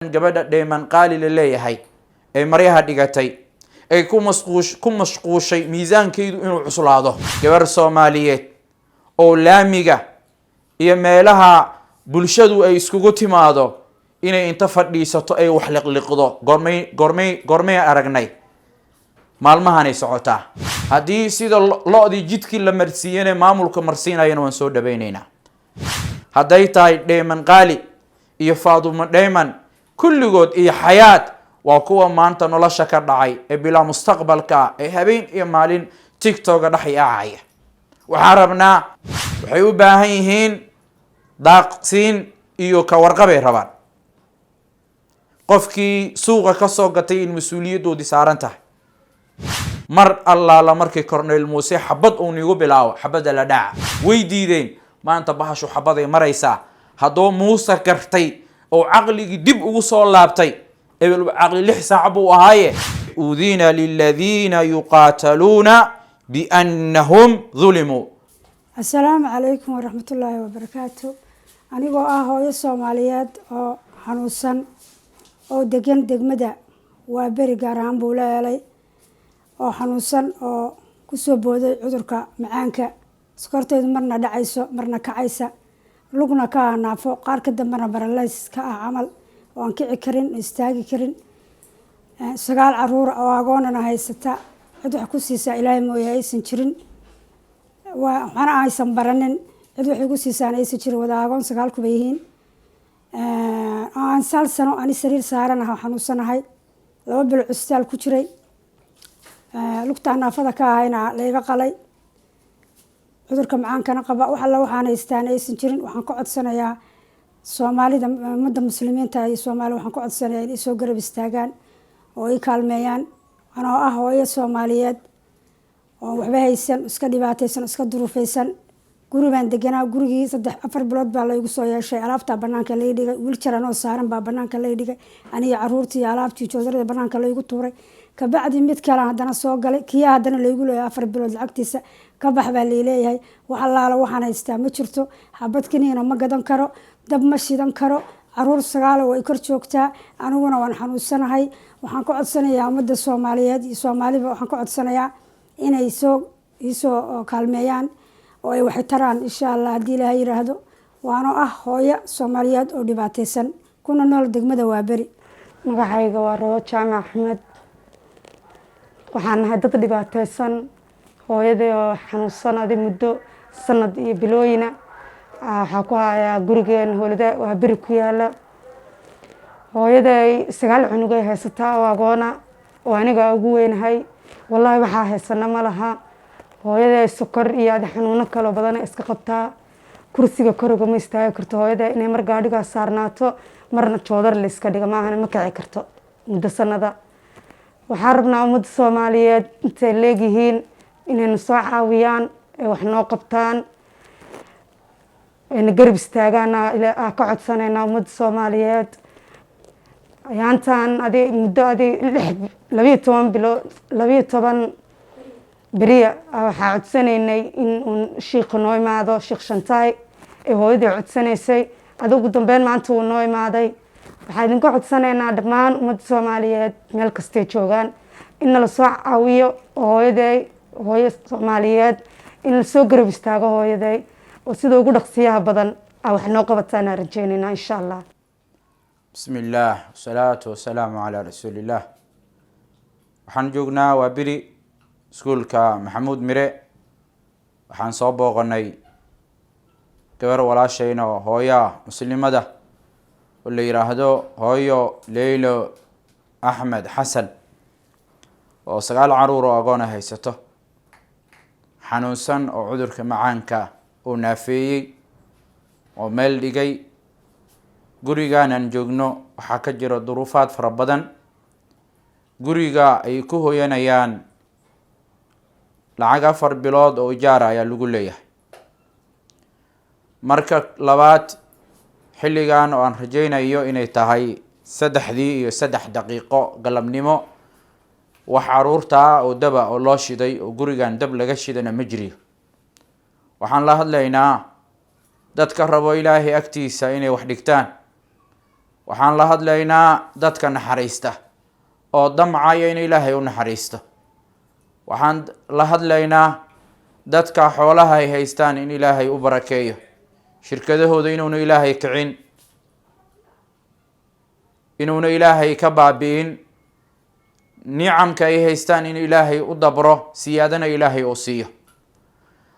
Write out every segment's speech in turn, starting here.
gabadha dheeman qaali la leeyahay ee maryaha dhigatay ay ku mashquushay miisaankeedu inuu cuslaado. gabar Soomaaliyeed oo laamiga iyo meelaha bulshadu ay iskugu timaado inay inta fadhiisato ay wax liqliqdo gormay aragnay maalmahan ay socotaa. haddii sida lo'dii jidkii la marsiiyeen maamulka marsiinayana waan soo dhabaynaynaa. hadday tahay dheeman qaali iyo Faadumo Dheeman kulligood iyo Xayaat waa kuwa maanta nolosha ka dhacay ee bilaa mustaqbalka ee habeen iyo maalin TikTok dhaxyaacaya. waxaan rabnaa waxay u baahan yihiin daaqsiin iyo ka warqabay rabaan. qofkii suuqa ka soo gatay in mas'uuliyadoodii saaran tahay mar allaala markii Cornel Muuse xabad uu nigu bilaawo xabada la dhaca way diideen. maanta bahashu xabaday maraysaa. haddoo Muuse gartay oo caqligii dib ugu soo laabtay ebel caqli 6 saac buu ahaaye udina lilladina yuqataluna biannahum zulimu. السلام عليكم ورحمة الله وبركاته. anigoo ah hooyo Soomaaliyeed oo xanuunsan oo degan degmada waa beri gaar ahaan buu leeyahay oo xanuunsan oo ku soo booday cudurka macaanka sokorteedu marna dhacayso marna kacaysa lugna ka naafo qaar ka dambana baralays ka ah camal oo aan kici karin istaagi karin 9 caruur oo agoonana haysata cid wax ku siisaa Ilaahay mooyee aysan jirin waxana aysan baranin cid wax igu siisaan aysan jirin wada agoon 9 ku yihiin aan sano ani sariir saaranahay xanuunsanahay 2 bil cusbitaal ku jiray lugta naafada ka ahayna la iga qalay cudurka macaankana qaba wax alla waxaan haystaan aysan jirin. waxaan ka codsanayaa Soomaalida ummadda muslimiinta iyo Soomaali waxaan ka codsanayaa in ay soo garab istaagaan oo ay kaalmeeyaan anoo ah hooyo Soomaaliyeed oo waxba haysan iska dhibaataysan iska duruufaysan guri baan deganaa gurigii 3-4 bilood baa la igu soo yeeshay alaabta banaanka la dhigay wiiljaran oo saaran baa banaanka la dhigay aniga caruurtii alaabtii joodarada banaanka la igu tuuray kabacdi mid kale haddana soo galay kiya haddana la igu leeyahay 4 bilood lacagtiisa ka bax baa leeyahay wax allaala waxaan haystaa ma jirto xabad kiniina ma gadan karo dab ma shidan karo caruur 9 oo ay kor joogtaa aniguna waan xanuunsanahay. waxaan ka codsanayaa ummadda Soomaaliyeed iyo Soomaaliba waxaan ka codsanayaa inay soo kaalmeeyaan oo ay wax taraan insha Allah hadii Ilaahay yiraahdo. waano ah hooyo Soomaaliyeed oo dhibaataysan kuna nool degmada waa beri. magacayga waa Roodo Jaamac Axmed waxaan ahay dad dhibaataysan hooyaday oo xanuunsanaaday muddo sanad iyo bilooyina waxaa ku hayaa gurigeen hooyada waa beri ku yaala hooyaday 9 cunug ay haysataa oo agoona oo aniga ugu weynahay wallahi waxaa haysana ma laha hooyaday sokor iyo xanuuno kale badan iska qabtaa kursiga koriga ma istaagi karto hooyaday inay mar gaadhiga saarnaato marna joodar la iska dhiga maahan ma kici karto muddo sanada. waxaan rabnaa ummadda Soomaaliyeed intay leeyihiin inay soo caawiyaan ee wax noo qabtaan in garab istaagaan ka codsanayna ummadda Soomaaliyeed ayaantan muddo 12 bilood 12 beriya waxaa codsanaynay in sheekh noo imaado sheekh Shantaay ee hooyadii codsanaysay ugu dambeyn maanta uu noo imaaday. waxaan idinka codsanaynaa dhammaan ummadda Soomaaliyeed meel kastay joogaan in la soo caawiyo hooyo Soomaaliyeed in la soo garab istaago hooyaday oo sida ugu dhaqsiyaha badan wax noo qabataan rajaynayna insha Allah. bismillaah wasalaatu wasalaamu calaa rasuulillaah. waxaan joognaa waa beri iskuulka Maxamuud Mire. waxaan soo booqanay gabar walaashayna oo hooyo muslimada oo la yiraahdo hooyo Leylo Axmed Xasan oo 9 caruur oo agoon haysato xanuunsan oo cudurka macaanka oo naafeeyay oo meel dhigay. gurigaan aan joogno waxaa ka jira duruufaad fara badan. guriga ay ku hooyanayaan lacag 4 bilood oo ijaar ayaa lagu leeyahay. marka labaad xilligan oo aan rajaynayo inay tahay 3 daqiiqo galabnimo wax caruurta oo daba oo loo shiday oo gurigan dab laga shidana ma jiro. waxaan la hadlaynaa dadka rabo Ilaahay agtiisa inay wax dhigtaan waxaan la hadlaynaa dadka naxariista oo damcaya in ilaahay u naxariisto. waxaan la hadlaynaa dadka xoolaha ay haystaan in ilaahay u barakeeyo, shirkadahooda inuuna ilaahay kicin, inuuna ilaahay ka baabi'in, nicamka ay haystaan in ilaahay u dabro, siyaadana ilaahay uu siiyo.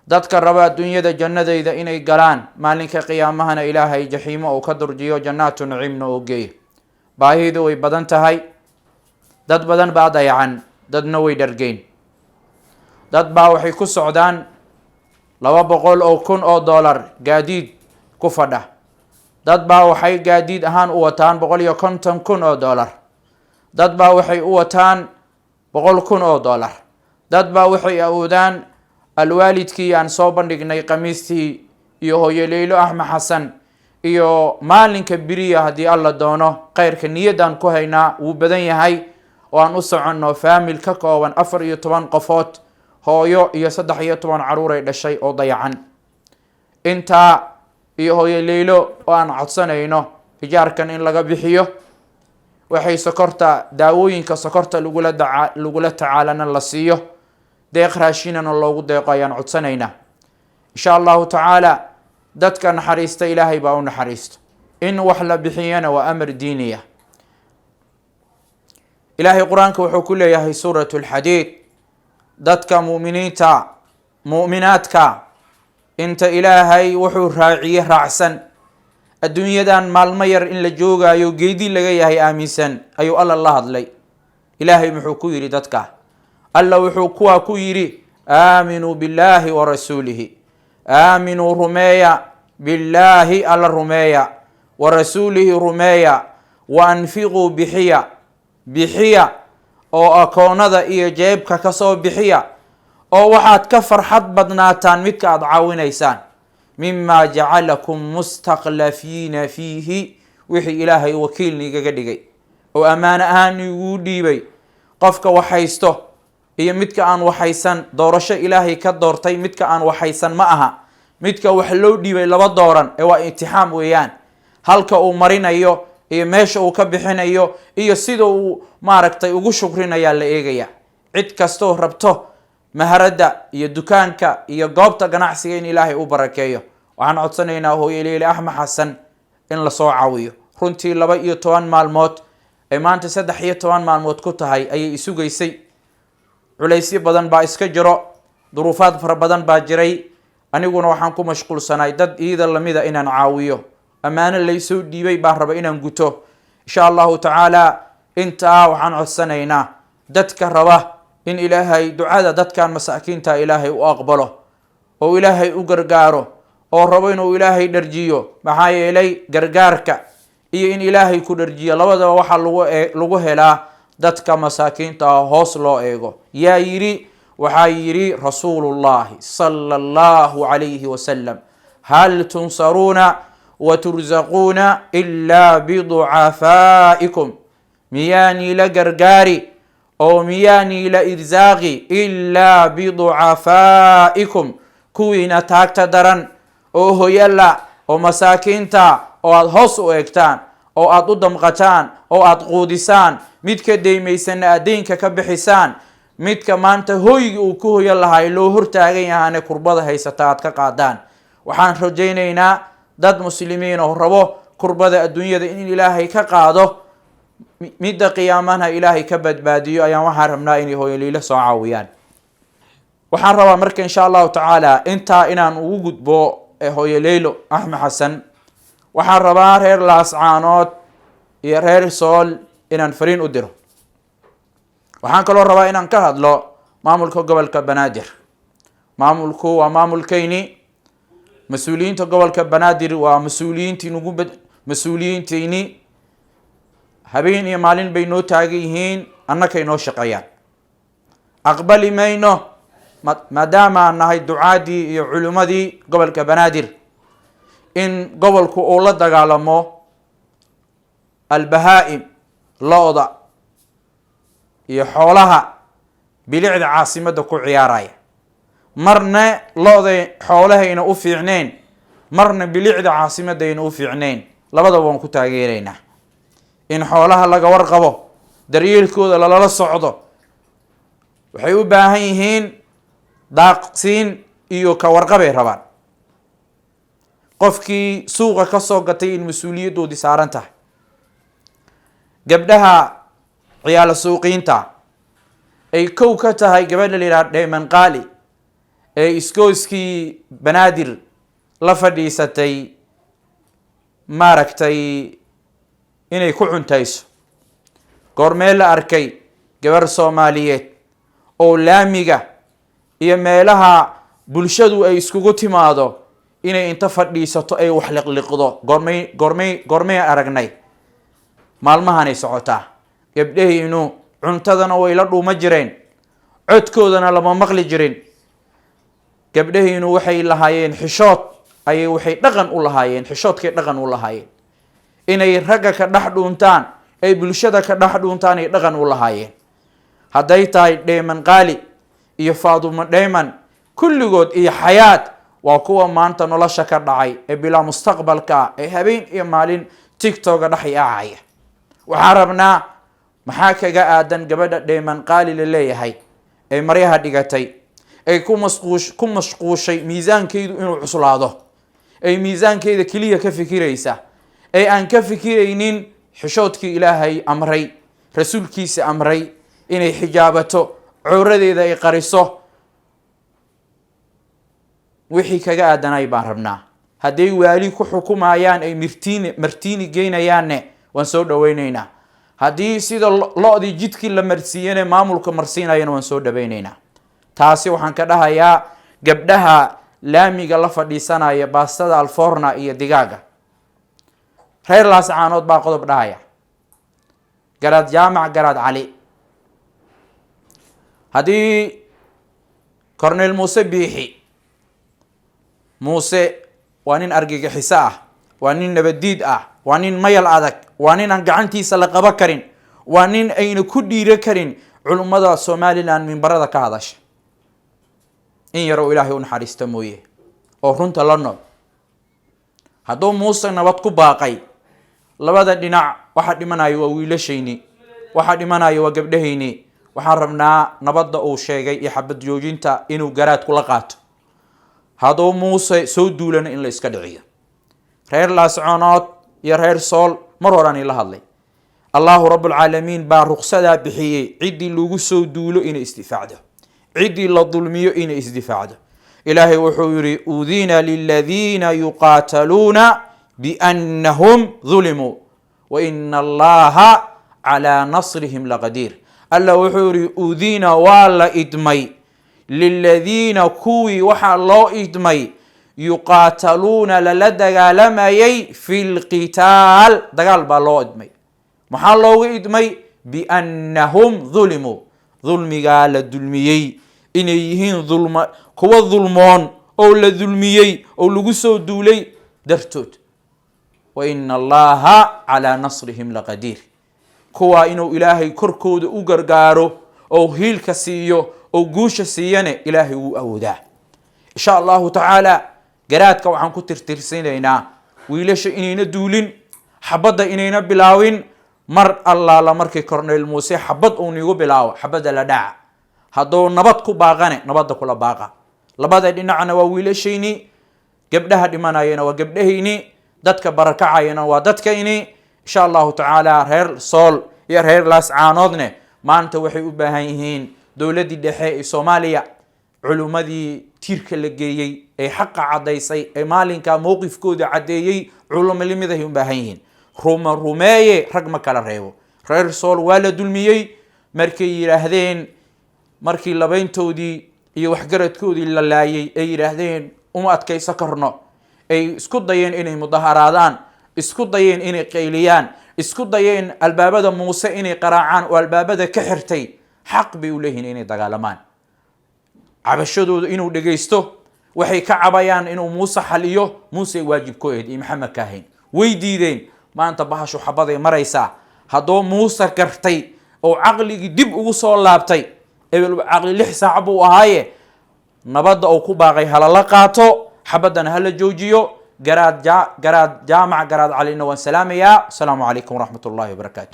dadka raba adduunyada jannadayda inay galaan, maalinka qiyaamahana ilaahay jaxiimo uu ka durjiyo, jannaatu naciimna uu geeyo. baahidu way badan tahay, dad badan baa dayacan, dadna way dhargeyn. dad baa waxay ku socdaan 200,000 oo dollar gaadiid ku fadha. dad baa waxay gaadiid ahaan u wataan 150,000 oo dollar. dad baa waxay u wataan 100,000 oo dollar. dad baa waxay awoodaan alwaalidkii aan soo bandhignay qamiistii iyo hooyo Leylo Axmed Xasan iyo maalinka biriya haddii alla doono khayrka niyadan ku haynaa wuu badan yahay, oo aan u soconno faamil ka kooban 14 qofood, hooyo iyo 13 caruur ay dhashay oo dayacan. intaa iyo hooyo Leylo oo aan codsanayno ijaarkan in laga bixiyo, waxay sokorta daawooyinka sokorta lagula tacaalana la siiyo, deeq raashinana loogu deeqo ayaan codsanaynaa. insha allahu tacaala dadka naxariista ilaahay baa u naxariisto, in wax la bixiyana waa amar diiniya. ilaahay qur-aanka wuxuu ku leeyahay suuratu lxadiid, dadka mu'minaadka inta ilaahay wuxuu raaciye raacsan, adduunyadan maalmo yar in la joogaayo geedi laga yahay aaminsan ayuu alla la hadlay. ilaahay muxuu ku yidhi dadka? alla wuxuu kuwaa ku yidhi aaminuu billaahi wa rasuulihi, aaminuu rumeeya billaahi alla rumeeya, wa rasuulihi rumeeya, wa anfiquu bixiya oo akoonada iyo jeebka kasoo bixiya, oo waxaad ka farxad badnaataan midka aad caawinaysaan, mima jacalakum mustakhlafiina fiihi, wixii ilaahay wakiilni igaga dhigay oo ammaano ahaan iguu dhiibay. qofka waxhaysto iyo midka aan waxaysan, doorasho ilaahay ka doortay. midka aan waxaysan ma aha midka wax loo dhiibay, laba dooran ee waa imtixaan weeyaan. halka uu marinayo iyo meesha uu ka bixinayo iyo sida uu maaragtay ugu shukrinayaa la eegaya. cid kastoo rabto maharadda iyo dukaanka iyo goobta ganacsiga in ilaahay u barakeeyo, waxaan codsanaynaa hooyo Leylo Axmed Xasan in lasoo caawiyo. runtii 12 maalmood ay maanta 13 maalmood ku tahay ayay isugaysay. culaysyo badan baa iska jiro, duruufaad fara badan baa jiray. aniguna waxaan ku mashquulsanaay dad iida lamida inaan caawiyo, ammaano laysoo dhiibay baan raba inaan guto. insha allahu tacaala intaa waxaan codsanaynaa dadka raba in ilaahay ducada dadkan masaakiinta ilaahay u aqbalo, oo ilaahay u gargaaro, oo rabo inuu ilaahay dharjiyo. maxaa yeelay gargaarka iyo in ilaahay ku dharjiyo labadaba waxaa lagu helaa dadka masaakiinta hoos loo eego. yaa yidhi? waxaa yidhi rasuulullahi sala allahu calayhi wasalam, hal tunsaruuna wa turzaquuna ilaa biducafaa'ikum, miyaanii la gargaari oo miyaanii la irsaaqi ilaa biducafaa'ikum, kuwiina taagta daran oo hoyala oo masaakiinta oo aada hoos u eegtaan, oo aada u damqataan, oo aada quudisaan. midka deymaysanna aad deynka ka bixisaan, midka maanta hoygi uu ku hoyan lahay loo hortaagan yahaane kurbada haysata aad ka qaadaan. waxaan rajaynaynaa dad muslimiin oo rabo kurbada adduunyada in ilaahay ka qaado, midda qiyaamana ilaahay ka badbaadiyo, ayaan waxaan rabnaa inay hooyo Leylo soo caawiyaan. waxaan rabaa marka insha allahu tacaala intaa inaan ugu gudbo hooyo Leylo Axmed Xasan. waxaan rabaa reer Laascaanood iyo reer Sool inaan fariin u diro. waxaan kaloo rabaa inaan ka hadlo maamulka gobolka Banaadir. maamulku waa maamulkayni, mas-uuliyiinta gobolka Banaadir waa mas-uuliyiintayni. habeen iyo maalin bay noo taagan yihiin, annakay noo shaqeeyaan. aqbali mayno maadaama aan nahay ducaadii iyo culimmadii gobolka Banaadir in gobolku uu la dagaalamo albahaa'im, lo-da iyo xoolaha bilicda caasimadda ku ciyaaraya. marna lo-da xoolahayna u fiicnayn, marna bilicda caasimadayna u fiicnayn. labadaba waan ku taageeraynaa. in xoolaha laga warqabo, daryeelkooda lala socdo. waxay u baahan yihiin daaqsiin iyo ka warqabay rabaan. qofkii suuqa ka soo gatay in mas-uuliyadoodii saaran tahay. gabdhaha ciyaalo suuqiinta ay kow ka tahay gabadha la yidhaha Dheeman Qaali ee iskooskii Banaadir la fadhiisatay maaragtay inay ku cuntayso. goormee la arkay gabar Soomaaliyeed oo laamiga iyo meelaha bulshadu ay iskugu timaado inay inta fadhiisato ay wax liqliqdo? goormay aragnay? maalmahanay socotaa. gabdhahiinu cuntadana way la dhuuma jireen, codkoodana lama maqli jirin. gabdhahiinu waxay lahaayeen xishood, ayay waxay dhaqan u lahaayeen, xishoodkay dhaqan u lahaayeen. inay ragga ka dhex dhuuntaan, ay bulshada ka dhex dhuuntaan ay dhaqan u lahaayeen. hadday tahay Dheeman Qaali iyo Faadumo Dheeman, kulligood iyo Xayaat, waa kuwa maanta nolosha ka dhacay ee bilaa mustaqbalka ee habeen iyo maalin tiktoka dhex yaacaya. waxaan rabnaa maxaa kaga aadan gabadha Dheeman Qaali la leeyahay ee maryaha dhigatay, ay ku mashquushay miisaankeedu inuu cuslaado, ay miisaankeeda keliya ka fikiraysa, ay aan ka fikiraynin xishoodkii Ilaahay amray, rasuulkiisa amray inay xijaabato, cawradeeda ay qariso. wixii kaga aadanay baan rabnaa. hadday waali ku xukumayaan ay martiini geynayaanne waan soo dhawaynaynaa. haddii sida lo-dii jidkii la marsiiyane maamulka marsiinayana waan soo dhawaynaynaa. taasi waxaan ka dhahayaa gabdhaha laamiga la fadhiisanaya baastada alforna iyo digaaga. reer Laascaanood baa qodob dhahaya. garaad jaamac, garaad cali, haddii Cornel Muuse Biixi, muuse waa nin argagixiso ah, waa nin nabadiid ah, waa nin mayal adag, waa nin aan gacantiisa la qaba karin, waa nin ayna ku dhiiro karin culummada Somaliland mimbarada ka hadasha. in yaroo Ilaahay u naxariista mooye oo runta la nool. hadduu muuse nabad ku baaqay, labada dhinac waxa dhimanayo waa wiilashayni, waxa dhimanayo waa gabdhahayni. waxaan rabnaa nabadda uu sheegay iyo xabad joojinta inuu garaad kula qaato. hadduu muuse soo duulana in la iska dhiciyo. reer Laascaanood iyo reer Sool mar horaan la hadlay. allahu rabbulcaalamiin baa ruqsadaa bixiyey ciddii lagu soo duulo inay isdifaacdo, ciddii la dulmiyo inay isdifaacdo. ilaahay wuxuu yidhi udina liladiina yuqaataluuna biannahum dulimuu wa ina allaha calaa nasrihim laqadiir. alla wuxuu yidhi udina waa la idmay liladiina kuwii waxaa loo idmay yuqaataluuna lala dagaalamayay fi lqitaal, dagaal baa loo idmay. maxaa loogu idmay? biannahum dulimuu, dulmigaa la dulmiyey, inay yihiin kuwa dulmoon oo la dulmiyey oo lagu soo duulay dartood. wa ina allaha calaa nasrihim laqadiir. kuwaa inuu ilaahay korkooda u gargaaro oo hiilka siiyo oo guusha siiyane ilaahay wuu awoodaa. insha allahu tacaala garaadka waxaan ku tirtirsinaynaa wiilasha inayna duulin, xabadda inayna bilaawin. mar allaala markii Cornel Muuse xabad uu nigu bilaabo, xabadda la dhaca. hadduu nabad ku baaqane nabadda kula baaqa. labada dhinacna waa wiilashayni, gabdhaha dhimanayana waa gabdhahayni, dadka barakacayana waa dadkayni. insha allahu tacaala reer Sool iyo reer Laascaanoodne maanta waxay u baahan yihiin dowladdii dhexe ee Soomaaliya, culummadii tiirka la geeyey ee xaqa caddaysay ee maalinka mowqifkooda caddeeyey, culummo limidahay u baahan yihiin. rumeeye rag ma kala reebo. reer Sool waa la dulmiyey markay yidhaahdeen, markii labayntoodii iyo waxgaradkoodii la laayay ay yidhaahdeen uma adkayso karno, ay isku dayeen inay mudaharaadaan, isku dayeen inay qayliyaan, isku dayeen albaabada muuse inay qaraacaan oo albaabada ka xirtay. xaq bay u leeyihiin inay dagaalamaan. cabashadooda inuu dhagaysto, waxay ka cabayaan inuu muuse xaliyo. muuse waajib ku ahayd iyo maxamed kaahin way diideen. maanta bahashu xabaday maraysaa. hadduu muuse gartay oo caqligii dib ugu soo laabtay, ebel caqli 6 saac buu ahaaye, nabadda uu ku baaqay halala qaato, xabaddana hala joojiyo, قراد جامع قراد علينا والسلام. يا السلام عليكم ورحمة الله وبركاته.